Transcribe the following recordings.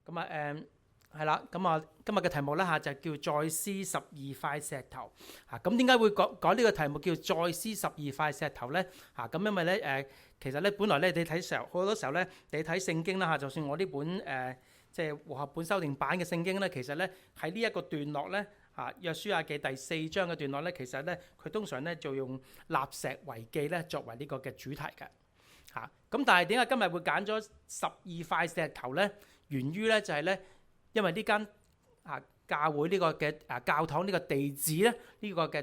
咁啊係啦，咁啊今日嘅題目咧就叫再施12塊石頭嚇。咁點解會改呢個題目叫再施12塊石頭咧嚇？咁因為咧其實咧本來咧你睇時候好多時候咧你睇聖經啦嚇，就算我呢本即係和合本修訂版嘅聖經咧，其實咧喺呢一個段落咧嚇，約書亞記第4章嘅段落咧，其實咧佢通常咧就用立石為記咧作為呢個嘅主題嘅嚇。咁但係點解今日會揀咗12塊石頭咧？源於咧就係咧，因為呢間教會呢個嘅教堂呢個地址咧，呢個嘅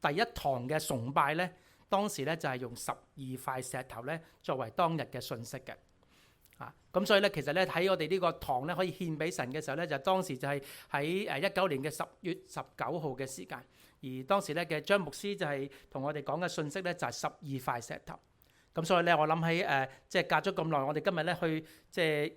第一堂嘅崇拜咧，當時咧就係用12塊石頭咧作為當日嘅信息嘅。咁所以咧，其實咧喺我哋呢個堂咧可以獻俾神嘅時候咧，就當時就係喺19年嘅10月19號嘅時間。而當時咧嘅張牧師就係同我哋講嘅信息咧就係12塊石頭。咁所以咧，我諗起即係隔咗咁耐，我哋今日咧去即係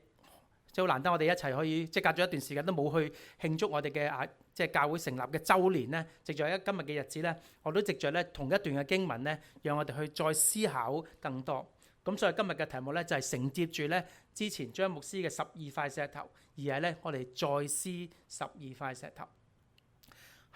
好難得，我哋一齊可以即係隔咗一段時間都冇去慶祝我哋嘅即係教會成立嘅週年咧。藉著今日嘅日子咧，我都藉著咧同一段嘅經文咧，讓我哋去再思考更多。咁所以今日嘅題目咧就係承接住咧之前張牧師嘅12塊石頭，而係咧我哋再施12塊石頭。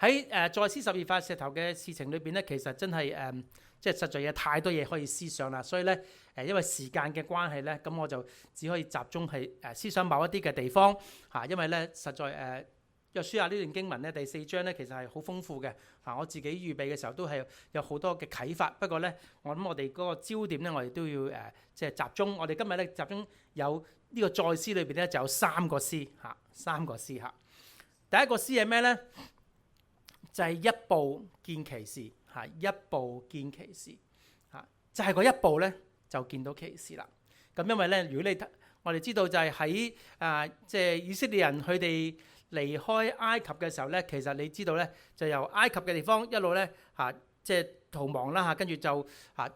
喺再施12塊石頭嘅事情裏邊咧，其實真係即係實在有太多嘢可以思想啦。所以咧因為時間嘅關係咧，咁我就只可以集中係思想某一啲嘅地方嚇。因為咧實在約書亞呢段經文咧第4章咧其實係好豐富嘅嚇。我自己預備嘅時候都係有好多嘅啟發。不過咧，我諗我哋嗰個焦點咧，我哋都要即係集中。我哋今日咧集中有呢個再施裏邊咧就有3個施嚇，3個施嚇。第一個施係咩咧？就係一步見奇事嚇，一步見奇事嚇，就係嗰一步咧就見到奇事啦。咁因為咧，如果我哋知道就係喺即係以色列人佢哋離開埃及嘅時候咧，其實你知道咧就由埃及嘅地方一路咧即係逃亡啦嚇，跟住就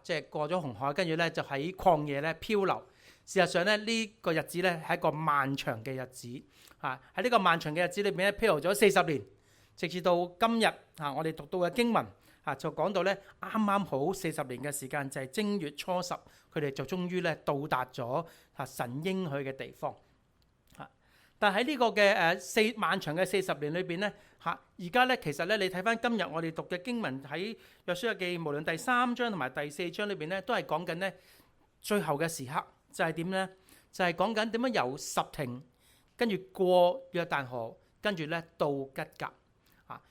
即係過咗紅海，跟住咧就喺曠野咧漂流。事實上咧呢個日子咧係一個漫長嘅日子嚇，喺呢個漫長嘅日子裏邊咧漂流咗40年。直至到今日我哋讀到嘅經文就講到咧啱啱好40年嘅時間，就係正月初10，佢哋就終於咧到達咗神應許嘅地方。但喺呢個嘅漫長嘅40年裏邊咧而家咧其實咧你睇翻今日我哋讀嘅經文喺約書亞記，無論第3章同埋第4章裏邊咧，都係講緊咧最後嘅時刻就係點咧？就係講緊點樣由什亭跟住過約旦河，跟住咧到吉甲。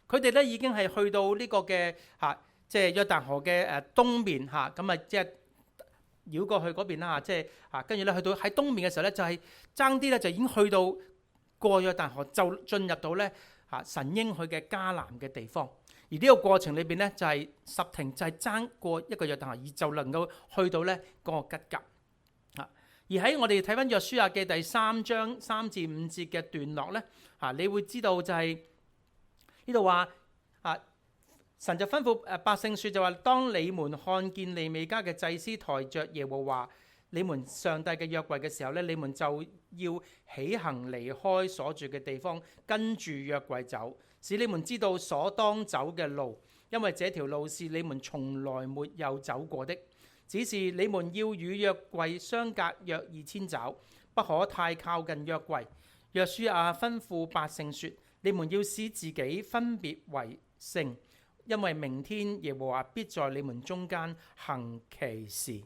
佢哋咧已經係去到呢個嘅即係約旦河嘅東面咁即係繞過去嗰邊啦即係跟住咧去到喺東面嘅時候咧，就係爭啲咧就已經去到過約旦河，就進入到咧神應許嘅迦南嘅地方。而呢個過程裏邊咧就係什亭就係爭過一個約旦河，而就能夠去到咧嗰個吉甲。而喺我哋睇翻約書亞記第3章3至5節嘅段落咧你會知道就係呢度話神就吩咐百姓說，就話當你們看見利未家嘅祭司抬着耶和華你們上帝嘅約櫃嘅時候咧，你們就要起行離開所住嘅地方，跟住約櫃走，使你們知道所當走嘅路，因為這條路是你們從來沒有走過的。只是你們要與約櫃相隔約2000肘，不可太靠近約櫃。約書亞吩咐百姓說，你們要使自己分別為聖，因為明天耶和華必在你們中間行奇事。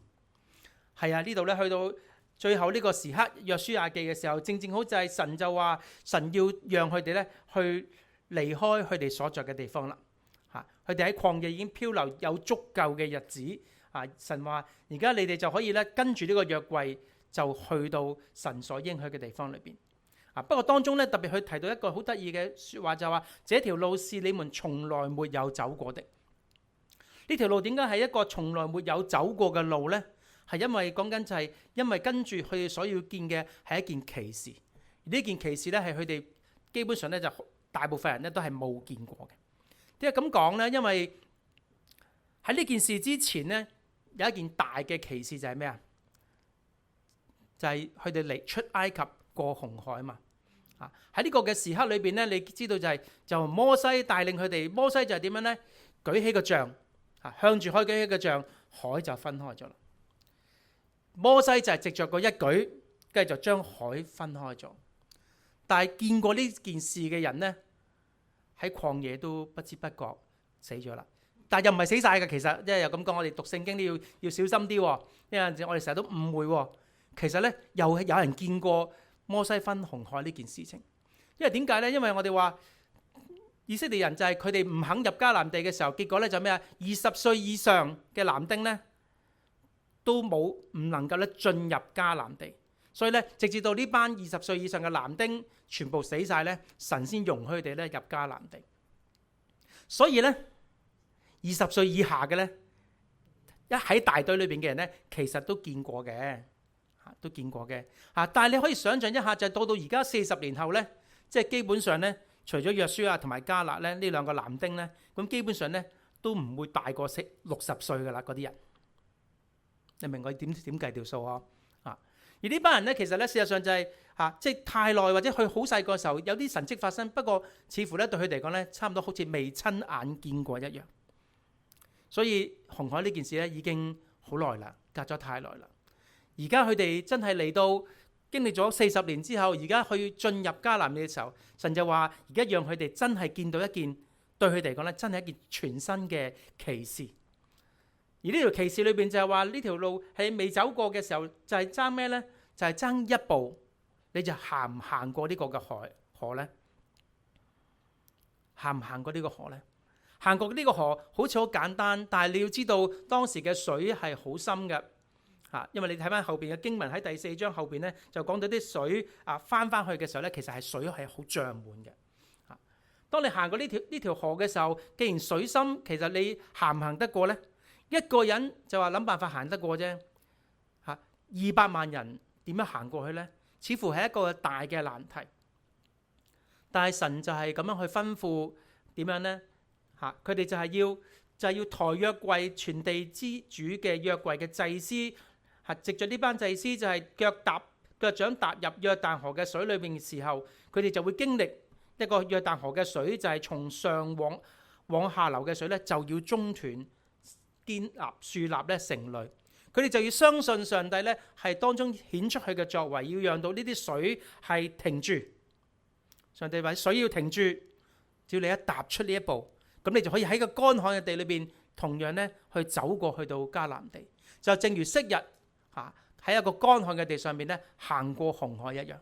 係呢度咧去到最後呢個時刻，約書亞記嘅時候，正正好就係神就話神要讓佢哋咧去離開佢哋所在嘅地方啦。佢哋喺曠野已經漂流有足夠嘅日子。神話而家你哋就可以咧跟住呢個約櫃就去到神所應許嘅地方裏邊。不過當中咧特別去提到一個好得意嘅說話，就話這條路是你們從來沒有走過的。呢條路點解係一個從來沒有走過嘅路呢？係因為講緊就係因為跟住佢哋所要見嘅係一件奇事，而呢件奇事咧係佢哋基本上咧就大部分人咧都係冇見過嘅。點解咁講呢？因為喺呢件事之前呢，有一件大嘅奇事就係咩啊？就係佢哋嚟出埃及過紅海啊嘛。喺呢個嘅時刻裏邊咧，你知道就摩西帶領佢哋，摩西就係點樣咧？舉起個杖，向住開舉起個杖，海就分開咗啦。摩西就係藉着個一舉，跟住就將海分開咗。但係見過呢件事嘅人呢，喺曠野都不知不覺死咗啦。但係又唔係死晒嘅，其實因為又咁講，我哋讀聖經都要小心啲喎。因為我哋成日都誤會喎。其實呢，又有人見過摩西分紅海呢件事情。因為點解呢？因為我哋話以色列人就係佢哋唔肯入迦南地嘅時候，結果呢就咩啊？20歲以上嘅男丁呢，都唔能夠咧進入迦南地。所以咧，直至到呢班20歲以上嘅男丁全部死晒咧，神先容許佢哋咧入迦南地。所以咧，20歲以下嘅咧，一喺大隊裏邊嘅人咧，其實都見過嘅，都見過嘅。但係你可以想象一下，就係到而家40年後咧，即係基本上咧，除咗約書亞同埋迦勒咧呢兩個男丁咧，咁基本上咧都唔會大過60歲噶啦嗰啲人。你明我點計條數啊？而呢班人咧，其實咧，事實上就係即係太耐或者佢好細個時候有啲神蹟發生，不過似乎咧對佢哋嚟講咧，差唔多好似未親眼見過一樣。所以紅海呢件事咧已經好耐啦，隔咗太耐啦。而家佢哋真係嚟到經歷咗40年之後，而家去進入迦南嘅時候，神就話而家讓佢哋真係見到一件對佢哋嚟講咧，真係一件全新嘅奇事。而呢條奇事裏邊就係話呢條路係未走過嘅時候，就係爭咩呢？就係爭一步，你就行唔行過呢個嘅河呢？行唔行過呢個河呢？行過呢個河好似好簡單，但係你要知道當時嘅水係好深嘅因為你睇翻後邊嘅經文喺第4章後邊呢，就講到啲水翻翻去嘅時候呢，其實係水係好漲滿嘅。當你行過呢條河嘅時候，既然水深，其實你行唔行得過呢？一個人就話諗辦法行得過啫，200萬人點樣行過去呢？似乎係一個大嘅難題。但係神就係咁樣去吩咐點樣呢？佢哋就係要抬約櫃，全地之主嘅約櫃嘅祭司，藉着呢班祭司就係腳掌踏入約旦河嘅水裏邊嘅時候，佢哋就會經歷一個約旦河嘅水就係從上往下流嘅水咧，就要中斷。建立樹立咧城壘，佢哋就要相信上帝咧係當中顯出佢嘅作為，要讓到呢啲水係停住。上帝話水要停住，只要你一踏出呢一步，咁你就可以喺個乾旱嘅地裏邊，同樣咧去走過去到迦南地，就正如昔日喺一個乾旱嘅地上面咧行過紅海一樣。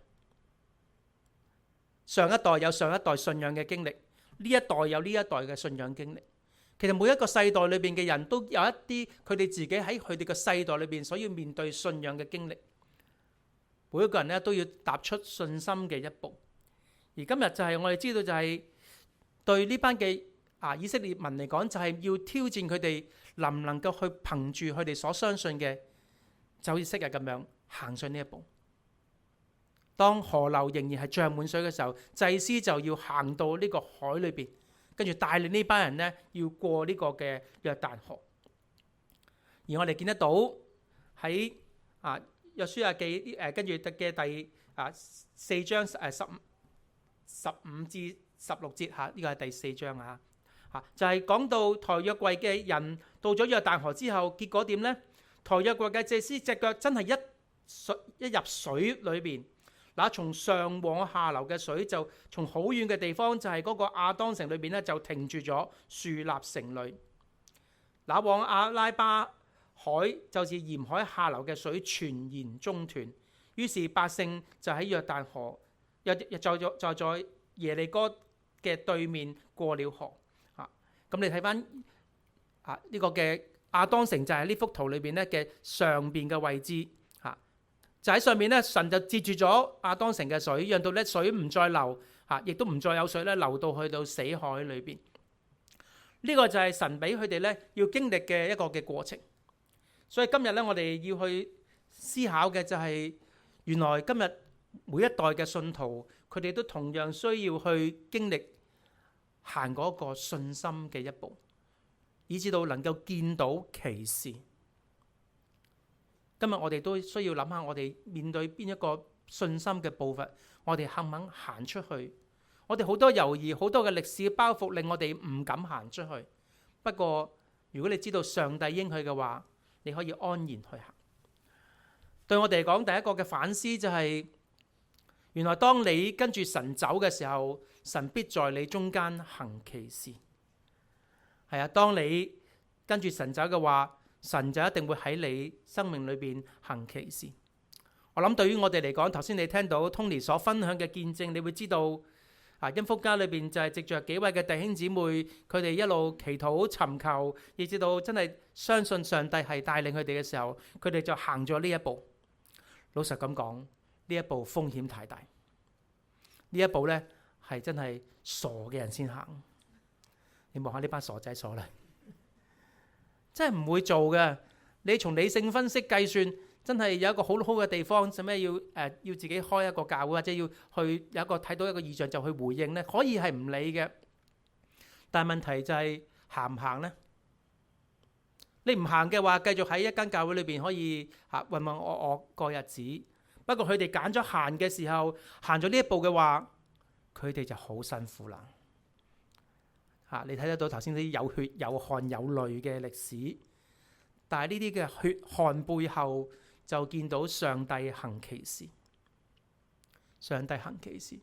上一代有上一代信仰嘅經歷，呢一代有呢一代嘅信仰經歷。其實每一個世代裏邊嘅人都有一啲佢哋自己喺佢哋嘅世代裏邊所要面對信仰嘅經歷。每一個人咧都要踏出信心嘅一步。而今日就係我哋知道就係對呢班嘅以色列民嚟講，就係要挑戰佢哋能唔能夠去憑住佢哋所相信嘅，就好似昔日咁樣行上呢一步。當河流仍然係漲滿水嘅時候，祭司就要行到呢個海裏邊。跟住帶領呢班人咧，要過呢個嘅約旦河。而我哋見得到喺約書亞記跟住嘅第4章15至16節呢個係第4章就係講到抬約櫃嘅人到咗約旦河之後，結果點呢？抬約櫃嘅祭司隻腳真係一入水裏邊。嗱，從上往下流嘅水就從好遠嘅地方，就係嗰個亞當城裏邊咧，就停住咗，樹立城壘。嗱，往亞拉巴海就是鹽海下流嘅水全然中斷，於是百姓就喺約旦河在耶利哥嘅對面過了河。咁你睇翻呢個嘅亞當城就係呢幅圖裏邊咧嘅上邊嘅位置。就喺上面咧，神就截住咗亞當城嘅水，讓到咧水唔再流，亦都唔再有水咧流到去到死海裏邊。呢個就係神俾佢哋咧要經歷嘅一個嘅過程。所以今日咧，我哋要去思考嘅就係，原來今日每一代嘅信徒，佢哋都同樣需要去經歷行嗰個信心嘅一步，以至到能夠見到奇事。今日我哋都需要諗下，我哋面對邊一個信心嘅步伐，我哋肯唔肯行出去？我哋好多猶豫，好多嘅歷史包袱令我哋唔敢行出去。不過如果你知道上帝應許嘅話，你可以安然去行。對我哋嚟講，第一個嘅反思就係，原來當你跟住神走嘅時候，神必在你中間行奇事。係啊，當你跟住神走嘅話，神就一定會喺你生命裏邊行奇事。我諗對於我哋嚟講，頭先你聽到 Tony 所分享嘅見證，你會知道恩福家裏邊就係藉着幾位嘅弟兄姊妹，佢哋一路祈禱尋求，以至到真係相信上帝係帶領佢哋嘅時候，佢哋就行咗呢一步。老實咁講，呢一步風險太大，呢一步呢係真係傻嘅人先行。你望下呢班傻仔傻女，真係唔會做嘅。你從理性分析計算，真係有一個好好嘅地方，做咩要自己開一個教會，或者要去有一個睇到一個異象就去回應呢？可以係唔理嘅，但係問題就係行唔行呢？你唔行嘅話，繼續喺一間教會裏邊可以渾渾噩噩過日子。不過佢哋揀咗行嘅時候，行咗呢一步嘅話，佢哋就好辛苦啦。你睇得到頭先啲有血有汗有淚嘅歷史，但係呢啲嘅血汗背後就見到上帝行奇事。上帝行奇事。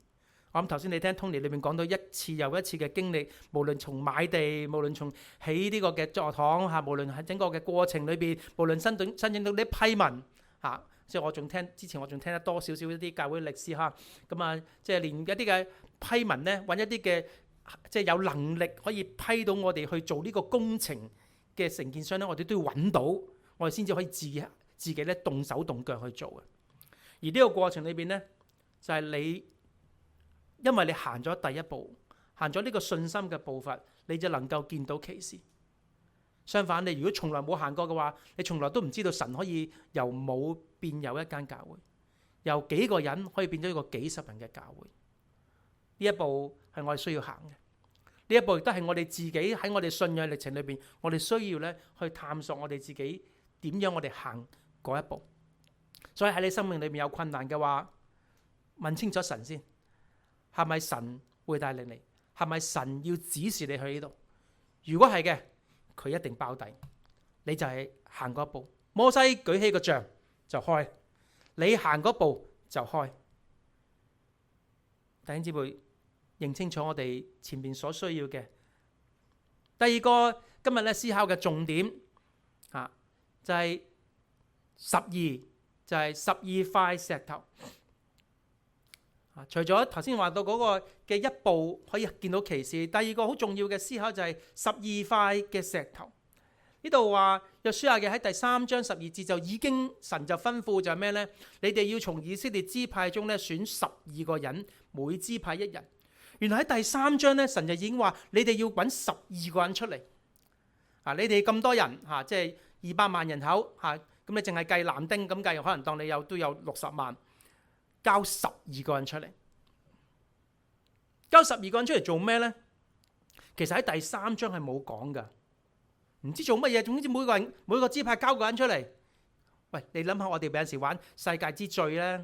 我諗頭先你聽 Tony 裏面講到一次又一次嘅經歷，無論從買地，無論從起呢個嘅座堂無論喺整個嘅過程裏邊，無論申請到呢批文即係我仲聽之前我仲聽得多少少一啲教會歷史咁即係連一啲嘅批文呢，揾一啲嘅即係有能力可以批到我哋去做呢個工程嘅承建商呢，我哋都要揾到，我哋先至可以自己咧動手動腳去做嘅。而呢個過程裏邊呢，就係你因為你行咗第一步，行咗呢個信心嘅步伐，你就能夠見到奇事。相反，你如果從來冇行過嘅話，你從來都唔知道神可以由冇變有一間教會，由幾個人可以變咗一個幾十人嘅教會。呢一步係我哋需要行嘅，呢一步亦都係我哋自己喺我哋信仰歷程裏邊，我哋需要咧去探索我哋自己點樣我哋行嗰一步。所以喺你生命裏面有困難嘅話，問清楚神先，係咪神會帶領你？係咪神要指示你去呢度？如果係嘅，佢一定包底，你就係行嗰一步。摩西舉起個杖就開，你行嗰步就開。弟兄姊妹，認清楚我哋前面所需要嘅。第二個今日咧思考嘅重點就係12，就係12塊石頭。除咗頭先話到嗰個嘅一步可以見到奇事，第二個好重要嘅思考就係12塊嘅石頭。呢度話約書亞嘅喺第3章12節就已經神就吩咐就係咩呢？你哋要從以色列支派中咧選12個人，每支派1人。原來喺第3章咧，神就已經話你哋要揾12個人出嚟。你哋咁多人即係200萬人口咁你淨係計男丁咁計，可能當你都有60萬。交12個人出嚟，交12個人出嚟做咩呢？其實喺第3章係冇講噶，唔知做乜嘢。總之每個支派交個人出嚟。喂，你諗下，我哋有陣時玩世界之最咧，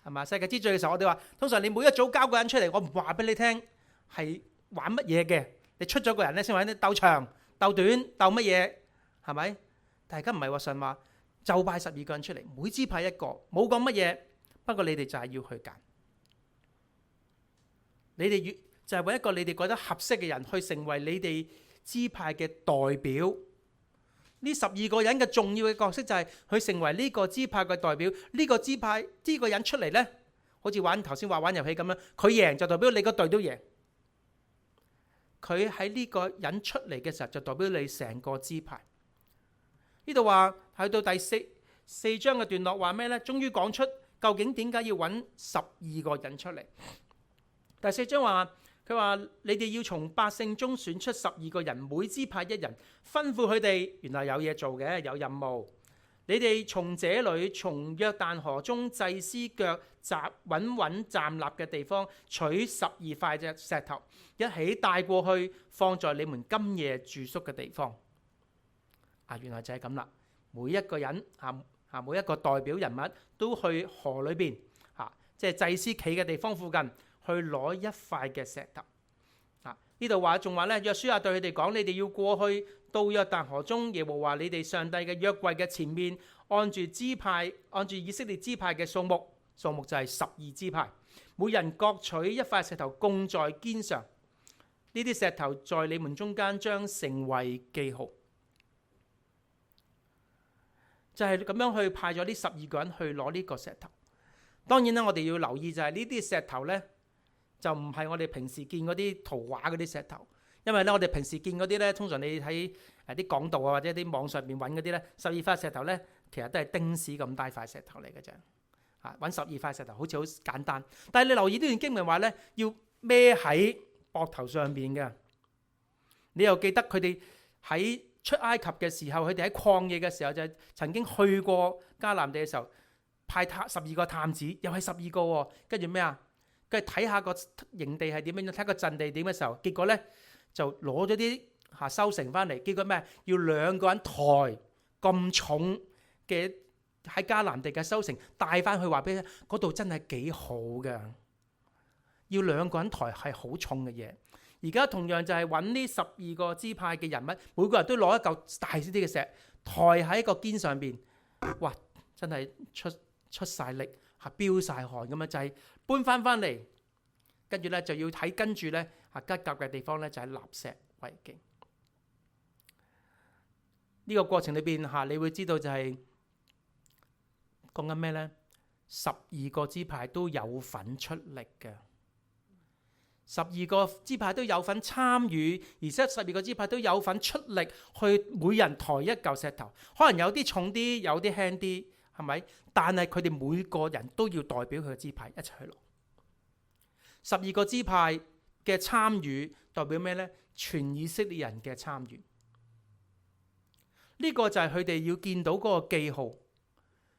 係嘛？世界之最嘅時候，我哋話通常你每一組交個人出嚟，我唔話俾你聽係玩乜嘢嘅。你出咗個人咧，先玩啲鬥長、鬥短、鬥乜嘢，係咪？但係而家唔係話神話就派12個人出嚟，每支派一個，冇講乜嘢。不過你哋就係要去揀，你哋就係揾一個你哋覺得合適嘅人去成為你哋支派嘅代表。呢12個人嘅重要嘅角色就係去成為呢個支派嘅代表。呢個支派呢個人出嚟呢，好似頭先話玩遊戲咁樣，佢贏就代表你個隊都贏。佢喺呢個人出嚟嘅時候就代表你成個支派。呢度話去到第四章嘅段落話咩呢？終於講出究竟點解要揾12個人出嚟？第4章話佢話你哋要從百姓中選出12個人，每支派1人，吩咐佢哋。原來有嘢做嘅，有任務。你哋從這裏，從約旦河中祭司腳穩穩站立嘅地方，取12塊嘅石頭，一起帶過去，放在你們今夜住宿嘅地方。原來就係咁啦。每一個人每一個代表人物都去河裏邊即係祭司企嘅地方附近去攞一塊嘅石頭。呢度話仲話咧，約書亞對佢哋講：你哋要過去到約旦河中，耶和華你哋上帝嘅約櫃嘅前面，按住以色列支派嘅數目就係12支派，每人各取一塊石頭供在肩上，呢啲石頭在你們中間將成為記號。就係咁樣去派咗呢12個人去攞呢個石頭。當然啦，我哋要留意就係呢啲石頭咧，就唔係我哋平時見嗰啲圖畫嗰啲石頭，因為咧我哋平時見嗰啲咧，通常你喺啲講道啊或者啲網上面揾嗰啲咧，12塊石頭咧，其實都係丁屎咁大塊石頭嚟嘅啫。揾12塊石頭好似好簡單，但係你留意呢段經文話咧，要孭喺膊頭上邊嘅。你又記得佢哋喺出埃及嘅時候，佢哋喺曠野嘅時候就曾經去過迦南地嘅時候，派12個探子，又係12個喎。跟住咩啊？跟住睇下個營地係點樣，睇個陣地點嘅時候，結果咧就攞咗啲收成翻嚟。結果咩？要2個人抬咁重嘅喺迦南地嘅收成帶翻去，話俾你聽，嗰度真係幾好嘅。要2個人抬係好重嘅嘢。而家同樣就係揾呢12個支派嘅人物，每個人都攞一嚿大啲嘅石抬喺個肩上邊，哇！真係出晒力，飆晒汗咁樣，就係搬翻嚟，跟住咧就要睇跟住咧吉甲嘅地方咧就係立石為記。呢個過程裏邊你會知道就係講緊咩咧？12個支派都有份出力嘅。12個支派都有份參與，而且12個支派都有份出力去每人抬一嚿石頭，可能有啲重啲，有啲輕啲，係咪？但係佢哋每個人都要代表佢嘅支派一齊去攞。12個支派嘅參與代表咩呢？全以色列人嘅參與。呢個就係佢哋要見到嗰個記號。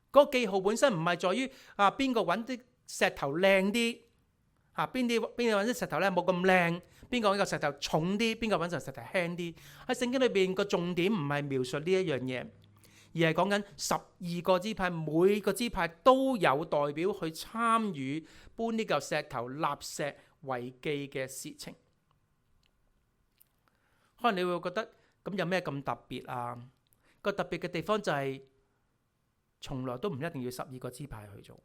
嗰個記號本身唔係在於邊個揾啲石頭靚啲。邊啲揾啲石頭咧冇咁靚，邊個揾個石頭重啲，邊個揾個石頭輕啲。喺聖經裏邊個重點唔係描述呢一樣嘢，而係講緊12個支派，每個支派都有代表去參與搬呢嚿石頭立石為記嘅事情。可能你會覺得咁有咩咁特別啊？個特別嘅地方就係從來都唔一定要12個支派去做。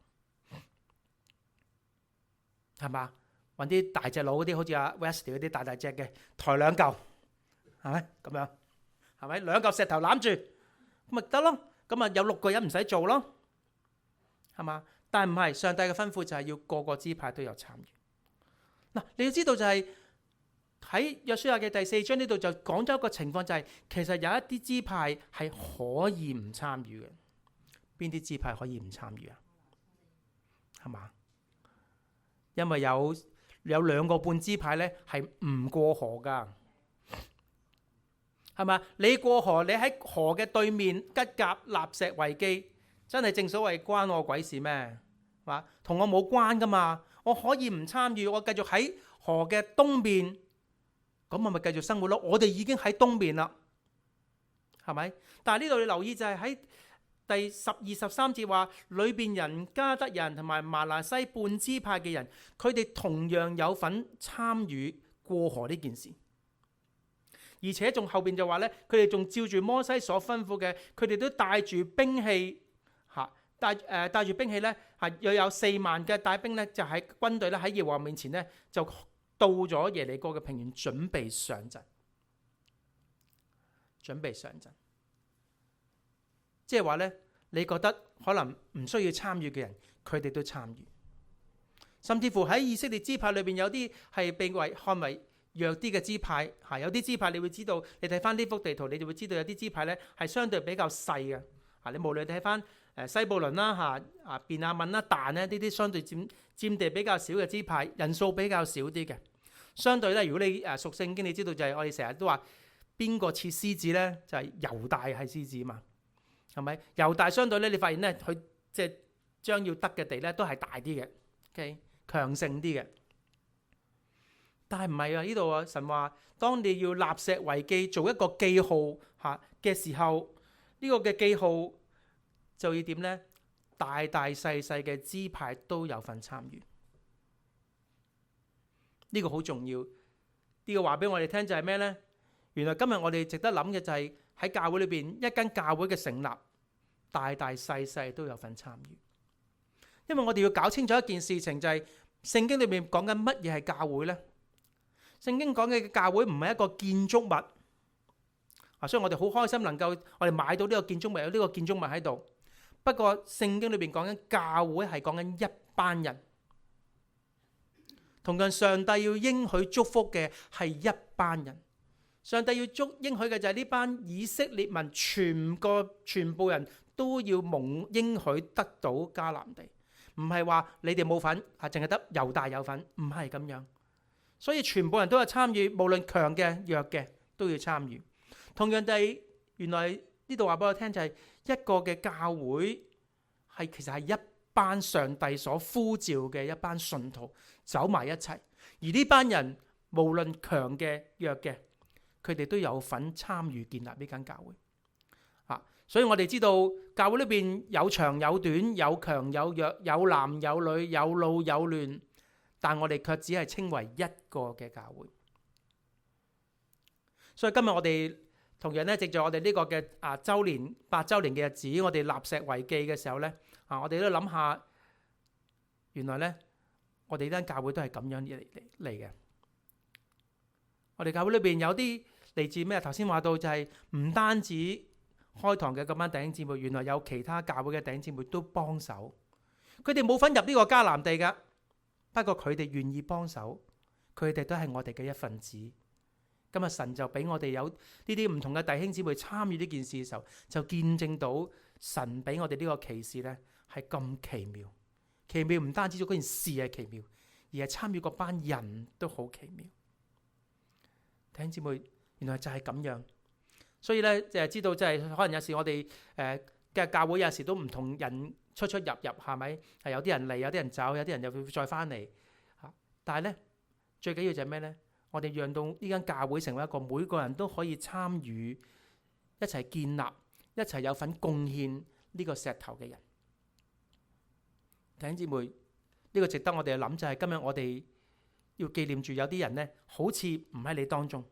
係嘛？揾啲大隻佬嗰啲，好似阿 Wesley 嗰啲大隻嘅，抬2嚿，係咪咁樣？係咪2嚿石頭攬住咁咪得咯？咁啊有6個人唔使做咯，係嘛？但係唔係上帝嘅吩咐就係要個個支派都有參與。嗱，你要知道就係喺約書亞嘅第4章呢度就講咗一個情況，就係其實有一啲支派係可以唔參與嘅。邊啲支派可以唔參與啊？係嘛？因為有2個半支派咧係唔過河噶，係嘛？你過河，你喺河嘅對面吉甲立石為記，真係正所謂關我鬼事咩？話同我冇關噶嘛，我可以唔參與，我繼續喺河嘅東邊，咁我咪繼續生活咯。我哋已經喺東邊啦，係咪？但係呢度你留意就係喺第12、13節話，裏邊人加德人同埋瑪拿西半支派嘅人，佢哋同樣有份參與過河呢件事，而且仲後邊就話咧，佢哋仲照住摩西所吩咐嘅，佢哋都帶住兵器，帶住兵器咧，又有4萬嘅大兵咧，就喺軍隊咧喺耶和華面前咧，就到咗耶利哥嘅平原，準備上陣，即係話咧，你覺得可能唔需要參與嘅人，佢哋都參與。甚至乎喺以色列支派裏邊，有啲係被看為弱啲嘅支派，有啲支派你會知道，你睇翻呢幅地圖，你就會知道有啲支派咧係相對比較細嘅。你無論睇翻西布倫啦、便雅憫啦、但咧呢啲相對佔地比較少嘅支派，人數比較少啲嘅。相對咧，如果你熟聖經，你知道就係我哋成日都話邊個似獅子咧，就係猶大係獅子嘛。係咪？猶大相對咧，你發現咧，佢即係將要得嘅地咧，都係大啲嘅，OK， 強盛啲嘅。但係唔係啊？呢度啊，神話當你要立石為記，做一個記號嘅時候，呢個嘅記號就要點咧？大大細細嘅支派都有份參與。呢個好重要。呢個話俾我哋聽就係咩咧？原來今日我哋值得諗嘅就係喺教會裏邊一間教會嘅成立，大大細細都有份參與。因為我哋要搞清楚一件事情，就係聖經裏面講緊乜嘢係教會呢？聖經講嘅教會唔係一個建築物啊，所以我哋好開心能夠我哋買到呢個建築物，有呢個建築物喺度。不過聖經裏邊講緊教會係講緊一班人，同樣上帝要應許祝福嘅係一班人。上帝要應許嘅就係呢班以色列民全部人都要蒙應許得到迦南地，唔係話你哋冇份啊，淨係得猶大有份，唔係咁樣。所以全部人都係參與，無論強嘅弱嘅都要參與。同樣地，原來呢度話俾我聽就係一個嘅教會係其實係一班上帝所呼召嘅一班信徒走埋一齊，而呢班人無論強嘅弱嘅，佢哋都有份參與建立呢間教會。所以我哋知道教會裏邊有長有短，有強有弱，有男有女，有老有嫩，但我哋卻只係稱為一個嘅教會。所以今日我哋同樣咧，藉住我哋呢個嘅8週年嘅日子，我哋立石為記嘅時候咧，我哋都諗下，原來咧我哋呢間教會都係咁樣嚟嘅。我哋教會裏邊有啲嚟自咩？頭先話到就係唔單止開堂嘅嗰班弟兄姊妹，原來有其他教會嘅弟兄姊妹都幫手。佢哋冇份入呢個迦南地噶，不過佢哋願意幫手，佢哋都係我哋嘅一份子。今日神就俾我哋有呢啲唔同嘅弟兄姊妹參與呢件事嘅時候，就見證到神俾我哋呢個奇事咧係咁奇妙。奇妙唔單止咗嗰件事係奇妙，而係參與嗰班人都好奇妙。弟兄姊妹，原來就係咁樣。所以咧，就係知道，即係可能有時我哋嘅教會有時都唔同人出入，係咪？係有啲人嚟，有啲人走，有啲人又會再翻嚟。但係咧，最緊要就係咩咧？我哋讓到呢間教會成為一個每個人都可以參與、一齊建立、一齊有份貢獻呢個石頭嘅人。弟兄姊妹，呢個值得我哋去諗，就係今日我哋要紀念住有啲人咧，好似唔喺你當中。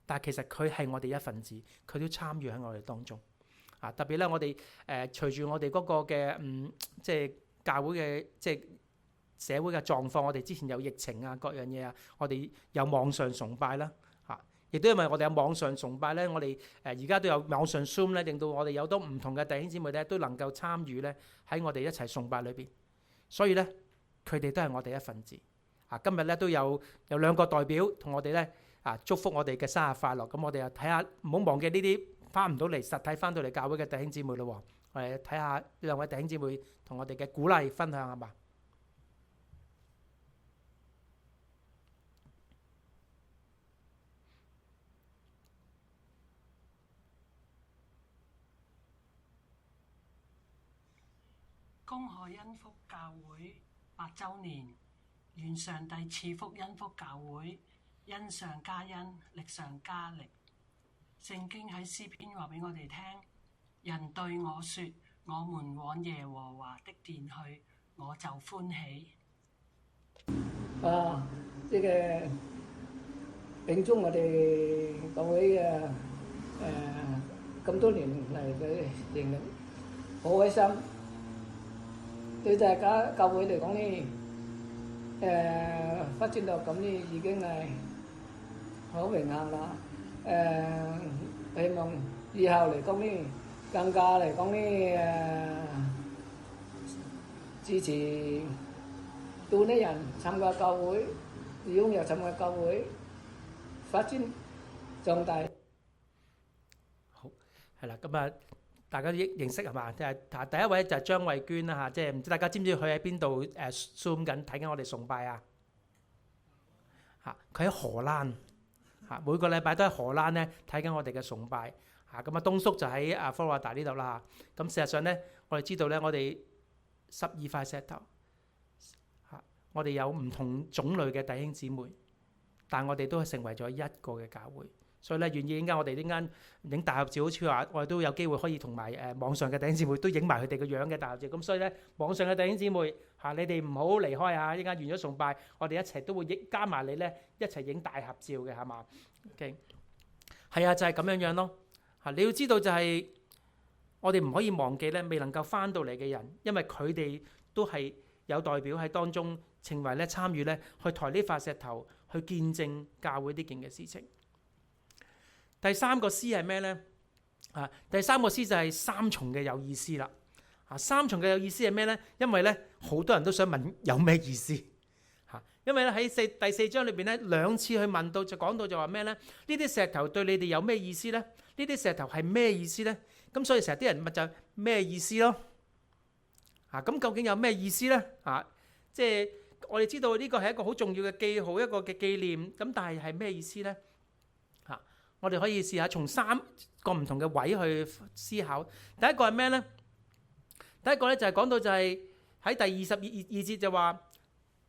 但係其實佢係我哋一份子，佢都參與喺我哋當中。特別咧，我哋隨住我哋嗰個嘅即係教會嘅即係社會嘅狀況，我哋之前有疫情啊，各樣嘢啊，我哋有網上崇拜啦，亦都因為我哋有網上崇拜咧，我哋而家都有網上 Zoom 咧，令到我哋有多唔同嘅弟兄姊妹咧都能夠參與咧喺我哋一齊崇拜裏邊。所以咧，佢哋都係我哋一份子。今日咧都有兩個代表同我哋咧。祝福我哋嘅生日快樂。咁我哋又睇下，唔好忘記呢啲翻唔到嚟實體翻到嚟教會嘅弟兄姊妹咯。我哋睇下呢兩位弟兄姊妹同我哋嘅鼓勵分享係嘛？恭賀恩福教會8週年，願上帝賜福恩福教會。恩上加恩，力上加力。聖經喺詩篇話俾我哋聽，人對我說，我們往耶和華的殿去，我就歡喜。即係慶祝我哋教會嘅咁多年嚟嘅營業，好開心。對大家教會嚟講呢，發展到咁呢，已經係好榮幸啦！希望以後嚟講呢，更加嚟講呢，支持多啲人參加教會，踴躍參加教會，發展壯大。好，係啦，咁啊，大家都認識係嘛？即係第一位就係張慧娟啦嚇，即係唔知大家知唔知佢喺邊度Zoom緊睇緊我哋崇拜啊？佢喺荷蘭。每個禮拜都喺荷蘭咧睇緊我哋嘅崇拜。咁東叔就喺科羅拉達呢度啦。咁事實上咧，我哋知道咧，我哋12塊石頭，我哋有唔同種類嘅弟兄姊妹，但我哋都係成為咗一個嘅教會。所以咧，願意陣間我哋陣間影大合照，好似話我哋都有機會可以同埋網上嘅弟兄姊妹都影埋佢哋嘅樣嘅大合照。咁所以咧，網上嘅弟兄姊妹你哋唔好離開啊！陣間完咗崇拜，我哋一齊都會加埋你咧一齊影大合照嘅，係嘛？OK，係啊，就係咁樣樣咯。你要知道就係我哋唔可以忘記咧，未能夠翻到嚟嘅人，因為佢哋都係有代表喺當中成為咧參與咧去抬呢塊石頭去見證教會呢件嘅事情。第三個 C 係咩咧？第三個 C 就係三重嘅有意思啦。三重嘅有意思係咩咧？因為咧好多人都想問有咩意思。因為咧喺第四章裏邊咧兩次去問到，就講到就話咩咧？呢啲石頭對你哋有咩意思咧？呢啲石頭係咩意思咧？咁所以成日啲人咪就咩意思咯？咁究竟有咩意思咧？即係我哋知道呢個係一個好重要嘅記號，一個嘅紀念。咁但係咩意思咧？我哋可以試下從三個唔同嘅位去思考。第一個係咩咧？第一個咧就係講到就係喺第22節就話。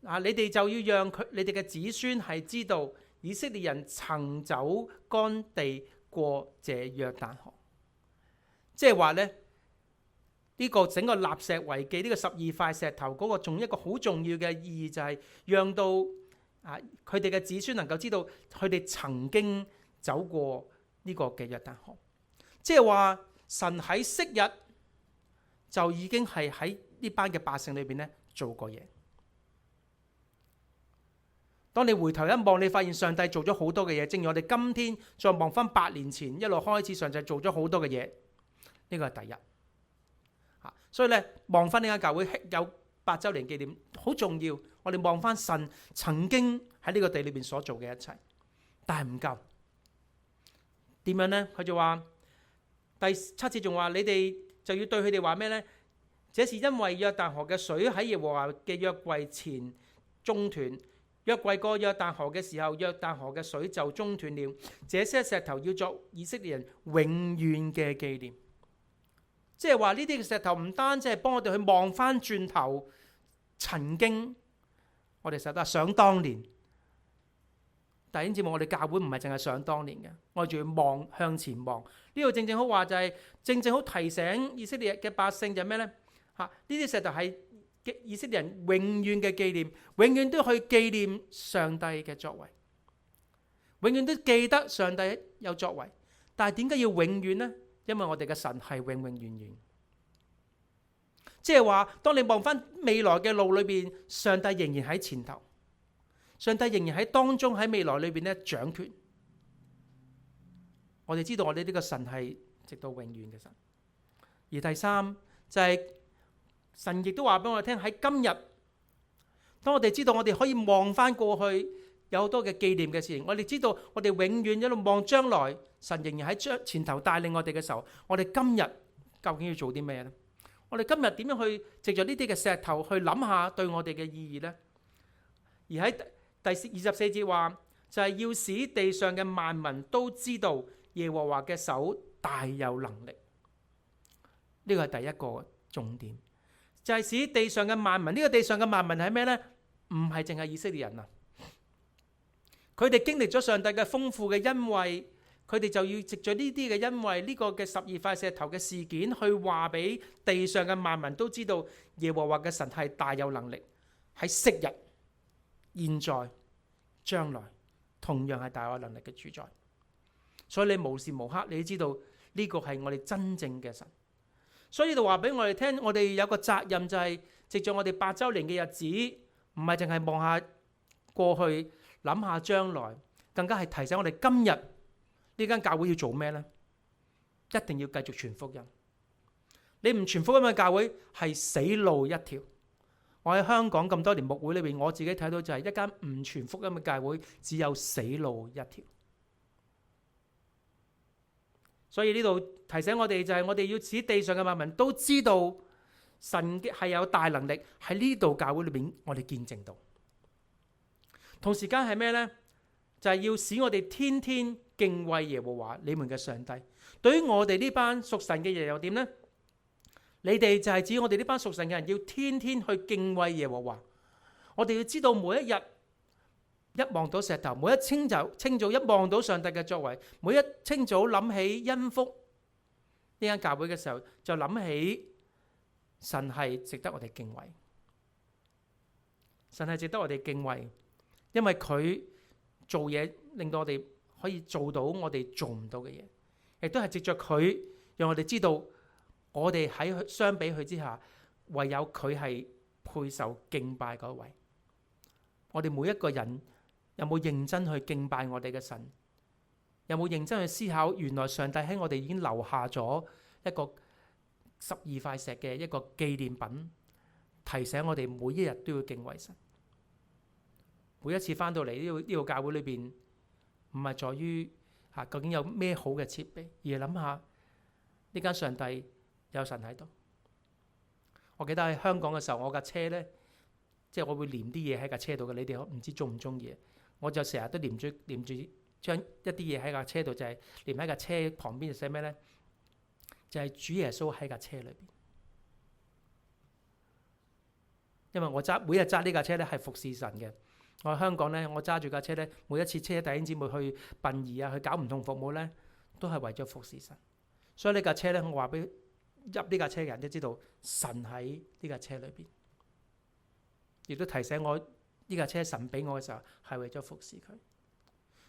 你哋就要讓你哋嘅子孫係知道以色列人曾走乾地過這約旦河，即係話咧呢個整個立石為記呢個12塊石頭嗰個仲一個好重要嘅意義就係讓到佢哋嘅子孫能夠知道佢哋曾經走過呢個嘅約旦河，即係話神喺昔日就已經係喺呢班嘅百姓裏邊咧做過嘢。當你回頭一望，你發現上帝做咗好多嘅嘢。正如我哋今天再望翻8年前一路開始，上帝做咗好多嘅嘢。呢個係第一。所以咧，望翻呢間教會有8週年紀念，好重要。我哋望翻神曾經喺呢個地裏邊所做嘅一切，但係唔夠。點樣咧？佢就話第7節仲話，你哋就要對佢哋話咩咧？這是因為約旦河嘅水喺耶和華嘅約櫃前中斷。約櫃過約旦河嘅時候，約旦河嘅水就中斷了。這些石頭要作以色列人永遠嘅紀念，即係話呢啲嘅石頭唔單止係幫我哋去望翻轉頭，曾經我哋實在想當年。弟兄姊妹，我哋教會唔係淨係想當年嘅，我哋仲要望向前望。呢度正正好話就係正正好提醒以色列嘅百姓就係咩呢？呢啲石頭係以色列人永遠嘅紀念，永遠都去紀念上帝嘅作為，永遠都記得上帝有作為。但係點解要永遠呢？因為我哋嘅神係永永遠遠。即係話，當你望翻未來嘅路裏邊，上帝仍然喺前頭，上帝仍然喺當中，喺未來裏邊咧掌權。我哋知道我哋呢個神係直到永遠嘅神。而第三就係、神亦都話俾我哋聽，喺今日，當我哋知道我哋可以望翻過去有好多嘅紀念嘅事情，我哋知道我哋永遠一路望將來，神仍然喺前頭帶領我哋嘅時候，我哋今日究竟要做啲咩呢？我哋今日點樣去藉着呢啲嘅石頭去諗下對我哋嘅意義呢？而喺第24節話就係要使地上嘅萬民都知道耶和華嘅手大有能力。呢個係第一個重點。就係使地上嘅萬民，呢個地上嘅萬民係咩呢？唔係淨係以色列人啊！佢哋經歷咗上帝嘅豐富嘅恩惠，佢哋就要藉著呢啲嘅恩惠，呢個嘅12塊石頭嘅事件，去話俾地上嘅萬民都知道耶和華嘅神係大有能力，喺昔日、現在、將來同樣係大有能力嘅主宰。所以你無時無刻你都知道呢個係我哋真正嘅神。所以呢度話俾我哋聽，我哋有個責任就係藉著我哋8週年嘅日子，唔係淨係望下過去，諗下將來，更加係提醒我哋今日呢間教會要做咩呢？一定要繼續傳福音。你唔傳福音嘅教會係死路一條。我喺香港咁多年牧會裏邊，我自己睇到就係一間唔傳福音嘅教會，只有死路一條。所以呢度提醒我哋就係我哋要使地上嘅萬民都知道神係有大能力，喺呢度教會裏邊我哋見證到。同時間係咩呢？就係要使我哋天天敬畏耶和華你們嘅上帝。對於我哋呢班屬神嘅人又點呢？你哋就係指我哋呢班屬神嘅人要天天去敬畏耶和華。我哋要知道每一日一望到石頭，每一清早一望到上帝嘅作為，每一清早諗起恩福呢間教會嘅時候，就諗起神係值得我哋敬畏。神係值得我哋敬畏，因為佢做嘢令到我哋可以做到我哋做唔到嘅嘢，亦都係藉着佢讓我哋知道，我哋喺相比佢之下，唯有佢係配受敬拜嗰位。我哋每一個人有冇認真去敬拜我哋嘅神？有冇認真去思考？原來上帝喺我哋已經留下咗一個12塊石嘅一個紀念品，提醒我哋每一日都要敬畏神。每一次翻到嚟呢個教會裏邊，唔係在於究竟有咩好嘅設備，而係諗下呢間上帝有神喺度。我記得喺香港嘅時候，我架車呢，即係我會黏啲嘢喺架車度嘅。你哋唔知中唔中意？我就成日都黏住將一啲嘢喺架車度，就係黏喺架車旁邊，就寫咩呢？就係主耶穌喺架車裏邊。因為我每日揸呢架車咧係服侍神嘅。我喺香港咧，我揸住架車咧，每一次車弟兄姊妹去殯儀啊，去搞唔同服務咧，都係為咗服侍神。所以呢架車咧，我話俾入呢架車嘅人都知道，神喺呢架車裏邊，亦都提醒我呢架車神俾我嘅時候係為咗服侍佢。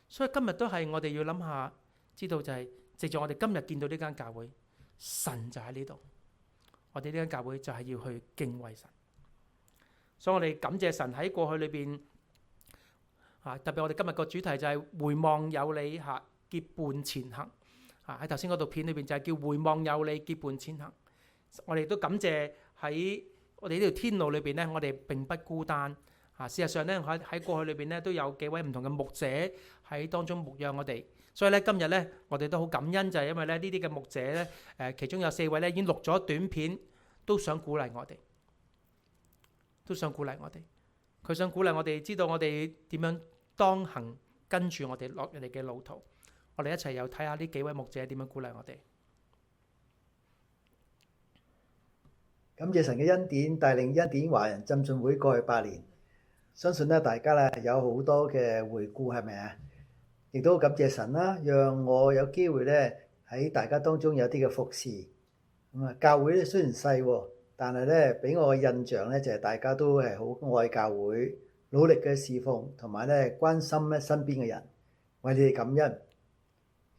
所以今日都係我哋要諗下，知道就係藉住我哋今日見到呢間教會，神就喺呢度。我哋呢間教會就係要去敬畏神。所以我哋感謝神喺過去裏邊，特別我哋今日個主題就係回望有你，結伴前行。喺頭先嗰度片裏邊就係叫回望有你，結伴前行。我哋都感謝喺我哋呢條天路裏邊咧，我哋並不孤單。事實上咧，喺過去裏邊咧都有幾位唔同嘅牧者喺當中牧養我哋。所以咧今日咧，我哋都好感恩，就係因為咧呢啲嘅牧者咧，其中有4位咧已經錄咗短片，都想鼓勵我哋。佢想鼓勵我哋知道我哋點樣當行，跟住我哋落人哋嘅路途。我哋一齊又睇下呢幾位牧者點樣鼓勵我哋。感謝神嘅恩典，帶領恩典華人浸信會過去8年，相信咧大家咧有好多嘅回顧，係咪啊？亦都感謝神啦，讓我有機會咧喺大家當中有啲嘅服侍。咁啊，教會咧雖然細喎，但係咧俾我嘅印象咧就係大家都係好愛教會，努力嘅侍奉，同埋咧關心咧身邊嘅人，為你哋感恩。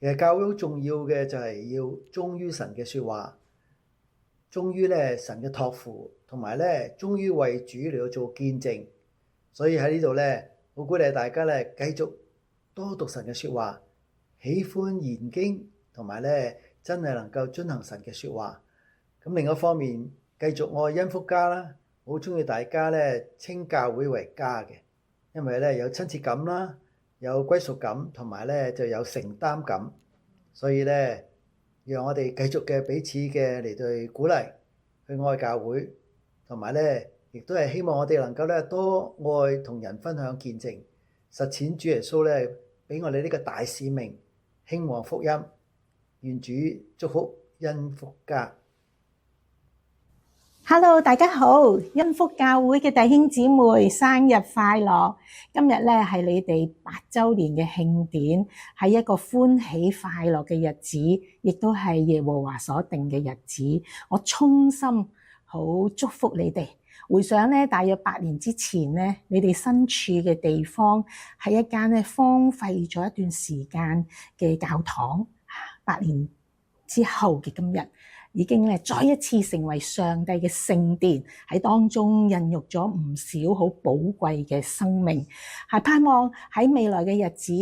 其實教會好重要嘅就係要忠於神嘅説話，忠於咧神嘅託付，同埋咧忠於為主嚟到做見證。所以喺呢度咧，我鼓勵大家咧繼續多讀神嘅説話，喜歡研經，同埋咧真係能夠遵行神嘅説話。咁另一方面，繼續愛恩福家啦，好中意大家咧稱教會為家嘅，因為咧有親切感啦，有歸屬感，同埋咧就有承擔感。所以咧，讓我哋繼續嘅彼此嘅嚟對鼓勵，去愛教會，同埋咧亦都係希望我哋能夠咧多愛同人分享見證，實踐主耶穌咧俾我哋呢個大使命，興旺福音。願主祝福恩福家。Hello， 大家好，恩福教會嘅弟兄姊妹生日快樂！今日咧係你哋8週年嘅慶典，係一個歡喜快樂嘅日子，亦都係耶和華所定嘅日子。我衷心好祝福你哋。回想咧，大約8年之前咧，你哋身處嘅地方係一間咧荒廢咗一段時間嘅教堂。8年之後嘅今日，已經咧再一次成為上帝嘅聖殿，喺當中孕育咗唔少好寶貴嘅生命。係盼望喺未來嘅日子，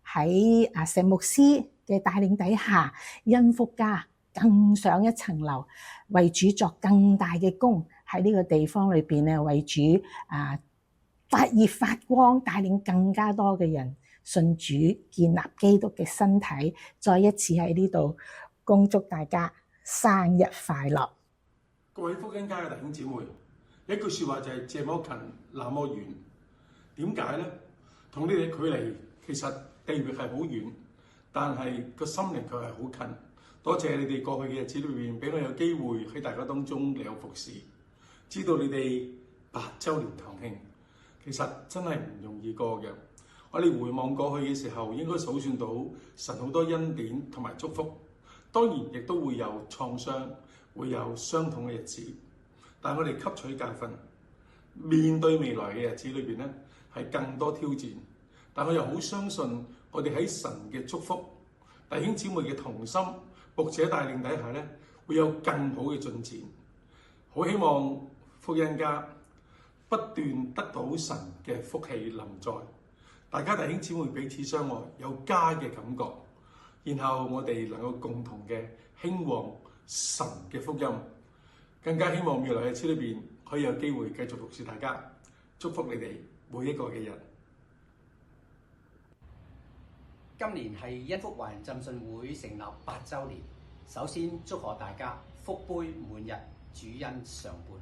喺石牧師嘅帶領底下，恩福家更上一層樓，為主作更大嘅工，喺呢個地方裏邊咧，為主發熱發光，帶領更加多嘅人信主，建立基督嘅身體。再一次喺呢度恭祝大家生日快樂！各位福音家嘅弟兄姊妹，一句説話就係這麼近那麼遠。點解呢？同你哋距離其實地域係好遠，但係個心靈卻係好近。多謝你哋過去嘅日子裏邊，俾我有機會喺大家當中嚟有服侍，知道你哋8週年堂慶，其實真係唔容易過嘅。我哋回望過去嘅時候，應該數算到神好多恩典同埋祝福。當然亦都會有創傷，會有傷痛嘅日子，但我哋吸取教訓，面對未來嘅日子裏邊咧，係更多挑戰。但我又好相信，我哋喺神嘅祝福、弟兄姊妹嘅同心、牧者帶領底下咧，會有更好嘅進展。好希望福音家不斷得到神嘅福氣臨在，大家弟兄姊妹彼此相愛，有家嘅感覺，然後我哋能夠共同嘅興旺神嘅福音，更加希望未來日子裏邊可以有機會繼續服侍大家，祝福你哋每一個嘅人。今年係恩福華人浸信會成立8週年，首先祝賀大家福杯滿溢，主恩常伴。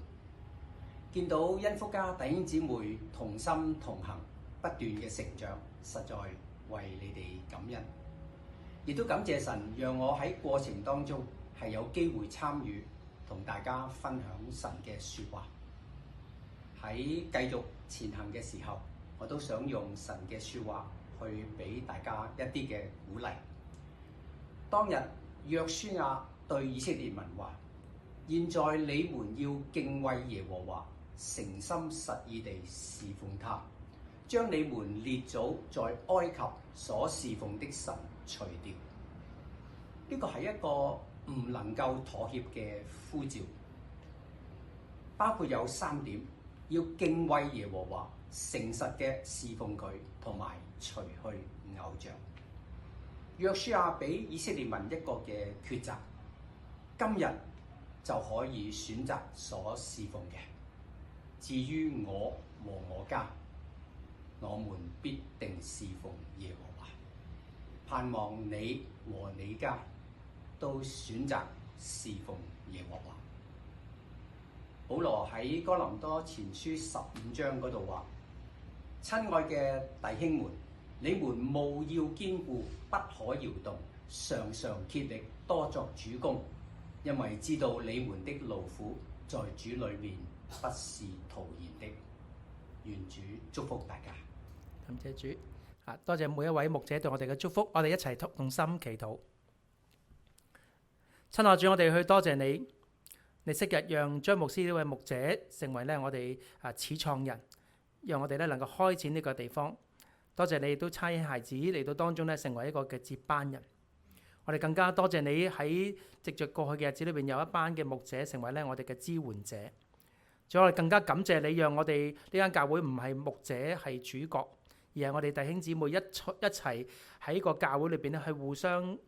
見到恩福家弟兄姊妹同心同行，不斷嘅成長，實在為你哋感恩。亦都感謝神，讓我喺過程當中係有機會參與，同大家分享神嘅説話。喺繼續前行嘅時候，我都想用神嘅説話去俾大家一啲嘅鼓勵。當日約書亞對以色列民話：現在你們要敬畏耶和華，誠心實意地侍奉他，將你們列祖在埃及所侍奉的神除掉。呢個係一個唔能夠妥協嘅呼召，包括有3點：要敬畏耶和華，誠實嘅侍奉佢，同埋除去偶像。約書亞俾以色列民一個嘅抉擇，今日就可以選擇所侍奉嘅。至於我和我家，我們必定侍奉耶和華。盼望你和你家都選擇侍奉耶和華。保羅喺哥林多前書15章嗰度話：親愛嘅弟兄們，你們務要堅固，不可搖動，常常竭力多作主工，因為知道你們的勞苦在主裏面不是徒然的。願主祝福大家。感謝主啊！多謝每一位牧者對我哋嘅祝福，我哋一齊同心祈禱。親愛主，我哋去多謝你，你昔日讓張牧師呢位牧者成為我哋始創人，讓我哋能夠開展呢個地方。多謝你亦都差遣孩子嚟到當中成為一個嘅接班人。我哋更加多謝你喺藉着過去嘅日子裏邊有一班嘅牧者成為我哋嘅支援者。仲有我哋更加感謝你，讓我哋呢間教會唔係牧者係主角，而係我哋弟兄姊妹一齊喺個教會裏邊去互相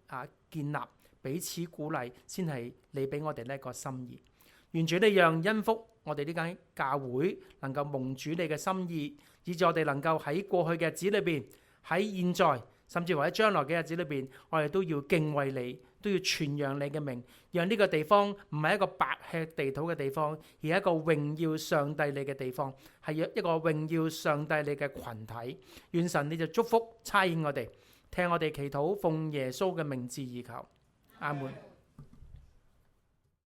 建立，彼此鼓勵，先係你俾我哋呢個心意。願主你讓恩福我哋呢間教會能夠蒙主你嘅心意，以致我哋能夠喺過去嘅日子裏邊，喺現在甚至乎喺將來嘅日子裏邊，我哋都要敬畏你，都要傳揚你嘅名，讓呢個地方唔係一個白吃地土嘅地方，而係一個榮耀上帝你嘅地方，係一個榮耀上帝你嘅群體。願神你就祝福差遣我哋，聽我哋祈禱，奉耶穌嘅名字而求，阿門。